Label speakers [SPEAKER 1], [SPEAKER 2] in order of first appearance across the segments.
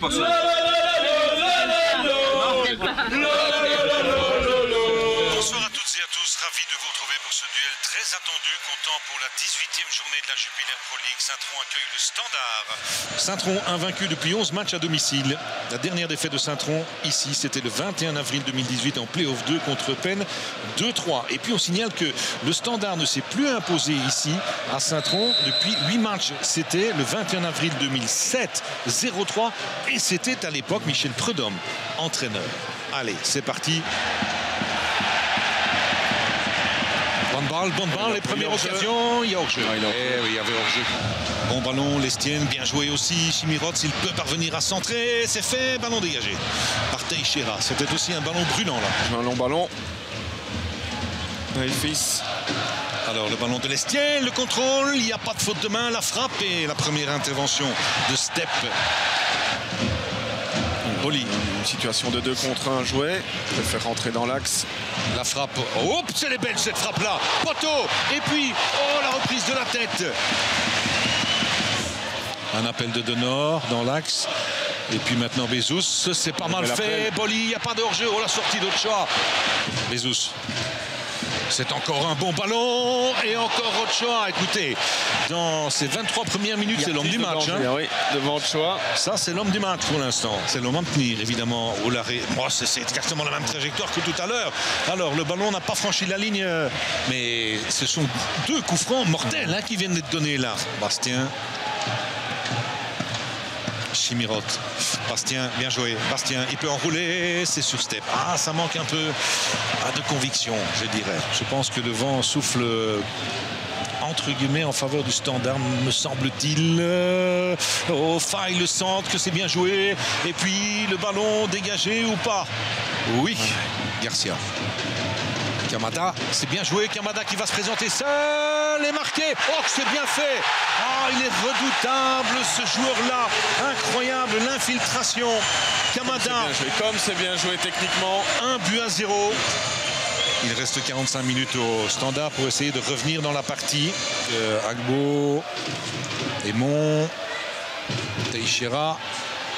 [SPEAKER 1] Bonsoir à toutes et à tous, ravi de vous retrouver pour ce duel très attendu, comptant pour la 18e journée de la Jupiler Pro League. Saint-Tron accueille le Standard.
[SPEAKER 2] Saint-Tron invaincu depuis 11 matchs à domicile. La dernière défaite de Saint-Tron ici, c'était le 21 avril 2018 en Play-off 2 contre Penn, 2-3. Et puis on signale que le Standard ne s'est plus imposé ici à Saint-Tron depuis 8 matchs. C'était le 21 avril 2007, 0-3. Et c'était à l'époque Michel Prudhomme, entraîneur. Allez, c'est parti. Bonne balle, les premières occasions, il y a hors-jeu.
[SPEAKER 3] Oui, il y avait hors-jeu.
[SPEAKER 2] Bon ballon, Lestienne, bien joué aussi. Chimiroth, s'il peut parvenir à centrer, c'est fait, ballon dégagé par Teixeira. C'était aussi un ballon brûlant là.
[SPEAKER 3] Un long ballon. Fils.
[SPEAKER 2] Alors le ballon de Lestienne, le contrôle, il n'y a pas de faute de main, la frappe et la première intervention de Step. Boli.
[SPEAKER 3] Une situation de 2 contre 1 jouée. Il fait rentrer dans l'axe.
[SPEAKER 2] La frappe. Oh, c'est les belles cette frappe là. Poteau. Et puis, oh, la reprise de la tête. Un appel de Denor dans l'axe. Et puis maintenant Bezous. C'est pas mal fait. Boli, il n'y a pas de hors-jeu. Oh, la sortie d'Ochoa. Bezous. C'est encore un bon ballon et encore Ochoa. Écoutez, dans ces 23 premières minutes, c'est l'homme du match. Hein.
[SPEAKER 3] Oui, devant Ochoa.
[SPEAKER 2] Ça, c'est l'homme du match pour l'instant. C'est l'homme à tenir, évidemment, au l'arrêt. Moi, c'est exactement la même trajectoire que tout à l'heure. Alors, le ballon n'a pas franchi la ligne, mais ce sont 2 coups francs mortels hein, qui viennent d'être donnés là. Bastien. Chimiroth. Bastien, bien joué. Bastien, il peut enrouler, c'est sur Step. Ah, ça manque un peu de conviction, je dirais. Je pense que le vent souffle entre guillemets en faveur du Standard, me semble-t-il. Oh, faille le centre, que c'est bien joué. Et puis le ballon dégagé ou pas? Oui, Garcia. Kamada, c'est bien joué. Kamada qui va se présenter seul et marqué. Oh, c'est bien fait. Ah, il est redoutable ce joueur-là. Incroyable l'infiltration. Kamada.
[SPEAKER 3] Comme c'est bien joué techniquement.
[SPEAKER 2] 1-0. Il reste 45 minutes au Standard pour essayer de revenir dans la partie. Agbo, Aymon, Teixeira.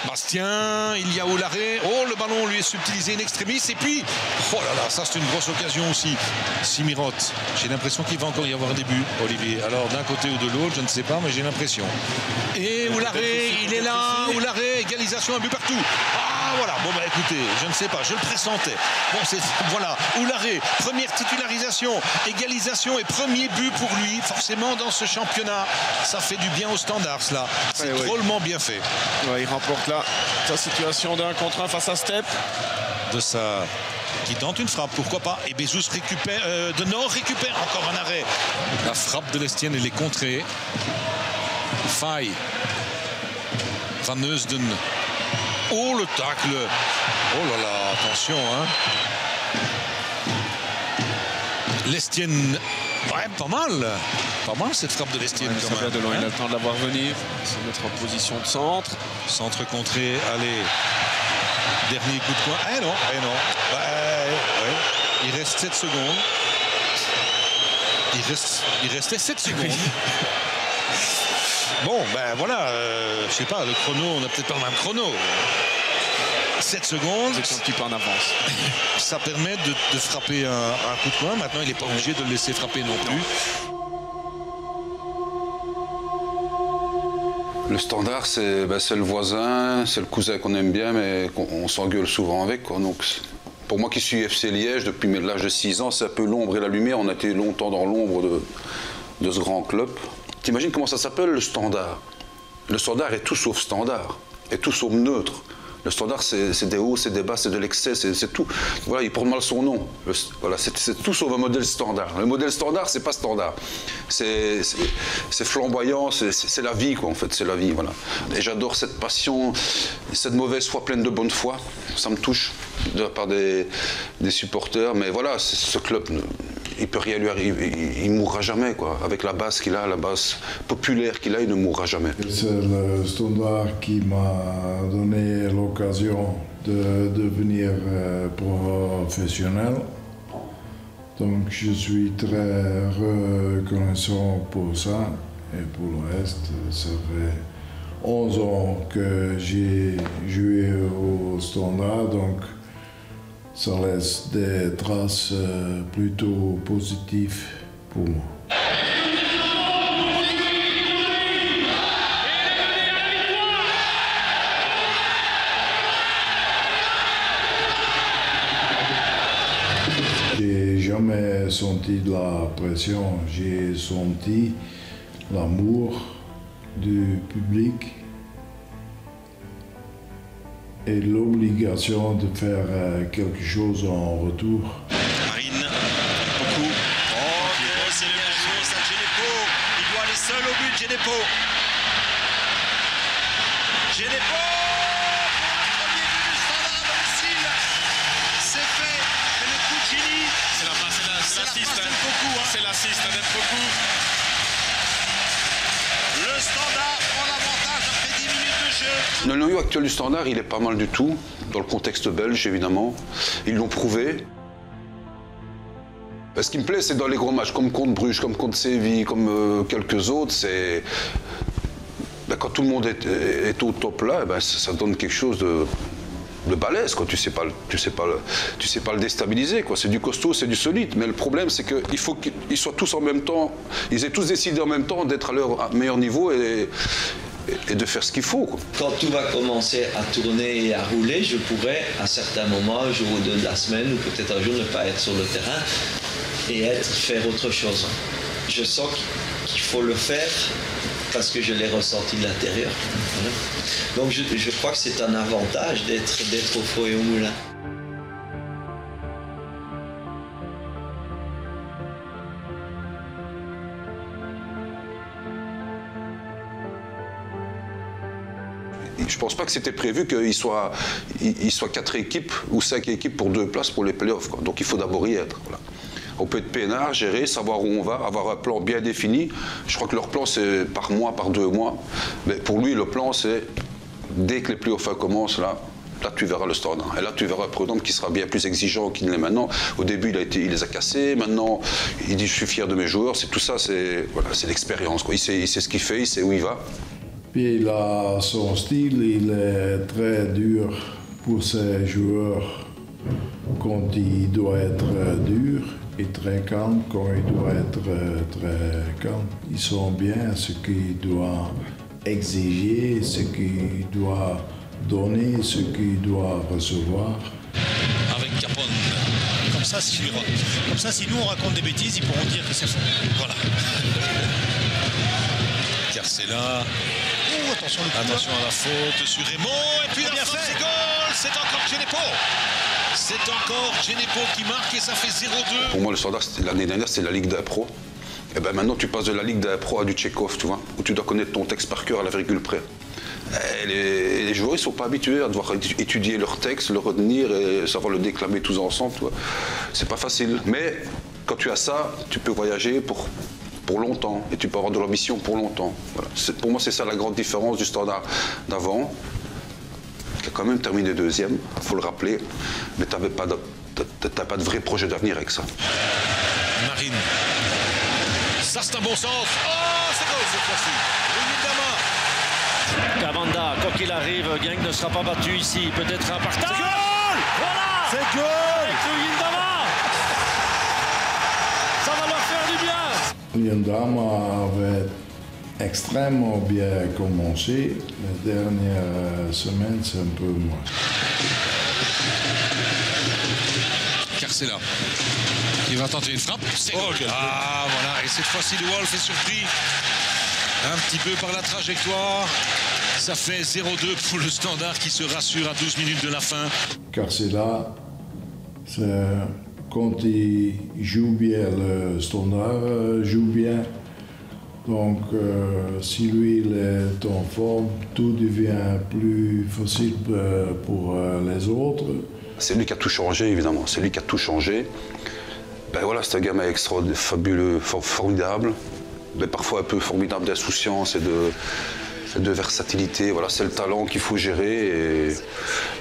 [SPEAKER 2] Bastien, il y a Oularé. Oh, le ballon lui est subtilisé in extremis. Et puis, oh là là, ça c'est une grosse occasion aussi. Chimiroth, j'ai l'impression qu'il va encore y avoir des buts, Olivier. Alors d'un côté ou de l'autre, je ne sais pas, mais j'ai l'impression. Et Oularé, il est là. Oularé, égalisation, un but partout. Ah voilà, bon bah écoutez, je ne sais pas, je le pressentais. Bon, c'est voilà, Oularé, première titularisation, égalisation et premier but pour lui, forcément dans ce championnat. Ça fait du bien au Standard, cela. C'est drôlement bien fait.
[SPEAKER 3] Ouais, il remporte là sa situation d'1 contre 1 face à Step.
[SPEAKER 2] De ça qui tente une frappe, pourquoi pas. Et Bezous récupère, Denor récupère encore un arrêt. La frappe de Lestienne, elle est contrée. Faille. Van Heusden. Oh, le tacle. Oh là là, attention. Hein. Lestienne. Ouais, pas mal. Pas mal cette frappe de Lestienne.
[SPEAKER 3] Ouais, quand même. De loin, il a le temps de la voir venir. Se mettre en position de centre.
[SPEAKER 2] Centre contré, allez. Dernier coup de poing. Eh non, eh non. Ouais. Il reste 7 secondes. Il restait 7 secondes. Bon, ben voilà, je sais pas, le chrono, on n'a peut-être pas le même chrono. 7 secondes.
[SPEAKER 3] C'est un petit peu en avance.
[SPEAKER 2] Ça permet de frapper un coup de poing. Maintenant, il n'est pas obligé de le laisser frapper non plus.
[SPEAKER 4] Le Standard, c'est le voisin, c'est le cousin qu'on aime bien, mais on s'engueule souvent avec, quoi. Donc, pour moi qui suis FC Liège depuis l'âge de 6 ans, c'est un peu l'ombre et la lumière. On a été longtemps dans l'ombre de ce grand club. T'imagines comment ça s'appelle, le Standard? Le Standard est tout sauf standard, est tout sauf neutre. Le Standard, c'est des hauts, c'est des bas, c'est de l'excès, c'est tout. Voilà, il porte mal son nom. Voilà, c'est tout sauf un modèle standard. Le modèle standard, c'est pas standard. C'est flamboyant, c'est la vie, quoi, en fait, c'est la vie, voilà. Et j'adore cette passion, cette mauvaise foi pleine de bonne foi. Ça me touche de la part des supporters. Mais voilà, ce club, il peut rien lui arriver, il mourra jamais, quoi. Avec la base qu'il a, la base populaire qu'il a, il ne mourra jamais.
[SPEAKER 5] C'est le Standard qui m'a donné l'occasion de devenir professionnel. Donc je suis très reconnaissant pour ça. Et pour le reste, ça fait 11 ans que j'ai joué au Standard. Donc ça laisse des traces plutôt positives pour moi. J'ai jamais senti de la pression, j'ai senti l'amour du public et l'obligation de faire quelque chose en retour.
[SPEAKER 1] Marine, beaucoup. Oh, c'est bien joué ça, Genepo. Il doit aller seul au but, Genepo. Genepo pour le premier but du Standard à domicile. C'est fait. Et le coup de génie.
[SPEAKER 3] C'est la passe
[SPEAKER 1] d'Nkoku.
[SPEAKER 3] C'est l'assist d'Nkoku.
[SPEAKER 1] Le Standard prend l'avantage après 10 minutes de jeu.
[SPEAKER 4] Le noyau actuel du Standard, il est pas mal du tout, dans le contexte belge évidemment. Ils l'ont prouvé. Ce qui me plaît, c'est dans les gros matchs, comme contre Bruges, comme contre Séville, comme quelques autres, c'est... quand tout le monde est au top là, ça donne quelque chose de balèze, quoi. Tu sais pas le déstabiliser, quoi. C'est du costaud, c'est du solide. Mais le problème, c'est qu'il faut qu'ils soient tous en même temps, ils aient tous décidé en même temps d'être à leur meilleur niveau et de faire ce qu'il faut, quoi.
[SPEAKER 6] Quand tout va commencer à tourner et à rouler, je pourrais, à certains moments, un jour ou deux de la semaine, ou peut-être un jour, ne pas être sur le terrain et faire autre chose. Je sens qu'il faut le faire parce que je l'ai ressenti de l'intérieur. Donc je crois que c'est un avantage d'être au four et au moulin.
[SPEAKER 4] Je pense pas que c'était prévu qu'il soit 4 équipes ou 5 équipes pour 2 places pour les playoffs, quoi. Donc il faut d'abord y être. Voilà. On peut être peinard, gérer, savoir où on va, avoir un plan bien défini. Je crois que leur plan, c'est par mois, par 2 mois. Mais pour lui, le plan, c'est dès que les playoffs commencent, là tu verras le Standard. Et là, tu verras un Prud'homme qui sera bien plus exigeant qu'il ne l'est maintenant. Au début, il les a cassés. Maintenant, il dit « je suis fier de mes joueurs ». C'est tout ça, c'est l'expérience, quoi. Il sait ce qu'il fait, il sait où il va.
[SPEAKER 5] Puis il a son style, il est très dur pour ses joueurs quand il doit être dur et très calme quand il doit être très calme. Ils sont bien ce qu'il doit exiger, ce qu'il doit donner, ce qu'il doit recevoir.
[SPEAKER 7] Avec Capone, comme ça, si nous on raconte des bêtises, ils pourront dire que c'est faux. Voilà. Carcella. Oh, attention, attention à la faute sur Raymond. Et puis la faute, c'est goal. C'est encore Genepo. C'est encore Genepo qui marque et ça fait 0-2.
[SPEAKER 4] Pour moi, le Standard, l'année dernière, c'est la Ligue des Pros. Et maintenant, tu passes de la Ligue des Pros à du Tchekhov, tu vois, où tu dois connaître ton texte par cœur à la virgule près. Et les joueurs, ils ne sont pas habitués à devoir étudier leur texte, le retenir et savoir le déclamer tous ensemble, tu vois. C'est pas facile. Mais quand tu as ça, tu peux voyager pour longtemps et tu peux avoir de l'ambition pour longtemps. Voilà. Pour moi, c'est ça la grande différence du Standard d'avant, qui a quand même terminé 2e, il faut le rappeler, mais tu n'avais pas de vrai projet d'avenir avec ça.
[SPEAKER 7] Marine. Ça, c'est un bon sens. Oh, c'est goal cette fois-ci.
[SPEAKER 8] Cavanda, quoi qu'il arrive, Genk ne sera pas battu ici. Peut-être un partage.
[SPEAKER 7] C'est goal.
[SPEAKER 8] Voilà.
[SPEAKER 2] C'est goal.
[SPEAKER 8] Avec Luyendama. Ça va leur faire du bien.
[SPEAKER 5] Luyendama avait extrêmement bien commencé. Les dernières semaines, c'est un peu moins.
[SPEAKER 7] Carcella qui va tenter une frappe. C'est goal. Ah, voilà. Et cette fois-ci, le Wolf est surpris un petit peu par la trajectoire. Ça fait 0-2 pour le Standard qui se rassure à 12 minutes de la fin.
[SPEAKER 5] Carcella, quand il joue bien, le Standard joue bien. Donc, si lui il est en forme, tout devient plus facile pour les autres.
[SPEAKER 4] C'est lui qui a tout changé, évidemment. C'est lui qui a tout changé. Ben voilà, c'est un gamin extraordinaire, fabuleux, formidable. Mais parfois un peu formidable d'insouciance et de versatilité. Voilà, c'est le talent qu'il faut gérer.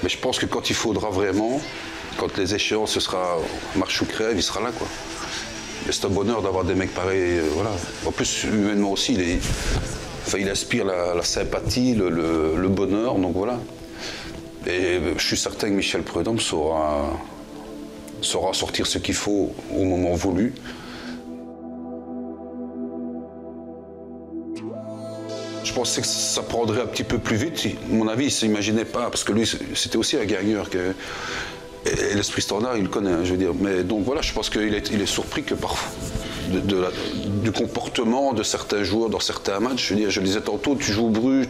[SPEAKER 4] Mais je pense que quand il faudra vraiment, quand les échéances, ce sera marche ou crève, il sera là, quoi. Mais c'est un bonheur d'avoir des mecs pareils. Voilà. En plus, humainement aussi, il inspire la sympathie, le bonheur. Donc voilà. Et je suis certain que Michel Prudhomme saura sortir ce qu'il faut au moment voulu. Je pensais que ça prendrait un petit peu plus vite. À mon avis, il ne s'imaginait pas, parce que lui, c'était aussi un gagneur. Et l'esprit Standard, il le connaît, je veux dire. Mais donc voilà, je pense qu'il est surpris que parfois, du comportement de certains joueurs dans certains matchs. Je veux dire, je le disais tantôt, tu joues au Bruges,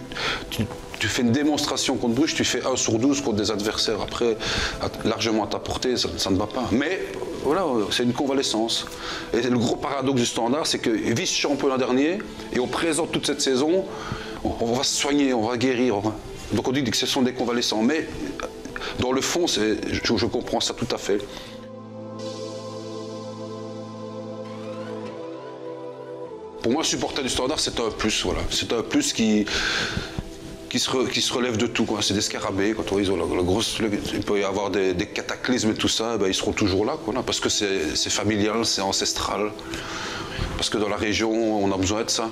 [SPEAKER 4] tu fais une démonstration contre Bruges, tu fais 1 sur 12 contre des adversaires après largement à ta portée, ça ne va pas. Mais voilà, c'est une convalescence. Et le gros paradoxe du Standard, c'est que vice-champion l'an dernier, et on présente toute cette saison, on va se soigner, on va guérir. Donc on dit que ce sont des convalescents. Mais dans le fond, je comprends ça tout à fait. Pour moi, supporter du Standard, c'est un plus. Voilà. C'est un plus qui se relève de tout. C'est des scarabées. Quand ils ont il peut y avoir des cataclysmes et tout ça, ben, ils seront toujours là. Parce que c'est familial, c'est ancestral. Parce que dans la région, on a besoin de ça.